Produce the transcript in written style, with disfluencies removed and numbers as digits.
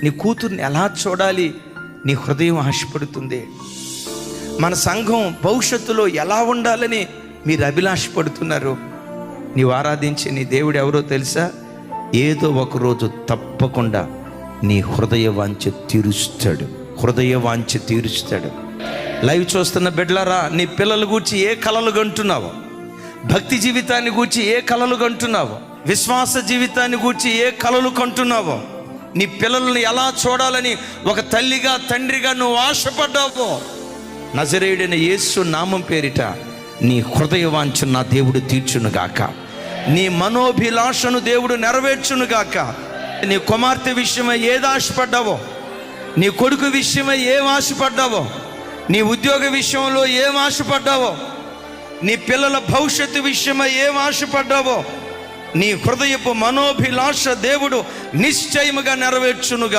నీ కూతుర్ని ఎలా చూడాలి నీ హృదయం ఆశపడుతుంది. మన సంఘం భవిష్యత్తులో ఎలా ఉండాలని మీరు అభిలాషపడుతున్నారు. నీవు ఆరాధించే నీ దేవుడు ఎవరో తెలుసా? ఏదో ఒకరోజు తప్పకుండా నీ హృదయ వాంఛ తీరుస్తాడు. హృదయ వాంఛ తీరుస్తాడు. లైవ్ చూస్తున్న బిడ్డలారా, నీ పిల్లల గూర్చి ఏ కలలు కంటున్నావో, భక్తి జీవితాన్ని గూర్చి ఏ కలలు కంటున్నావో, విశ్వాస జీవితాన్ని గూర్చి ఏ కలలు కంటున్నావో, నీ పిల్లల్ని ఎలా చూడాలని ఒక తల్లిగా తండ్రిగా నువ్వు ఆశపడ్డావో, నజరేయుడైన యేసు నామం పేరిట నీ హృదయ వాంఛ నా దేవుడు తీర్చునుగాక. నీ మనోభిలాషను దేవుడు నెరవేర్చునుగాక. నీ కుమార్తె విషయమై ఏది ఆశపడ్డావో, నీ కొడుకు విషయమై ఏం ఆశపడ్డావో, నీ ఉద్యోగ విషయంలో ఏం ఆశపడ్డావో, నీ పిల్లల భవిష్యత్తు విషయమై ఏం ఆశపడ్డావో, నీ హృదయపు మనోభిలాష దేవుడు నిశ్చయముగా నెరవేర్చునుగా.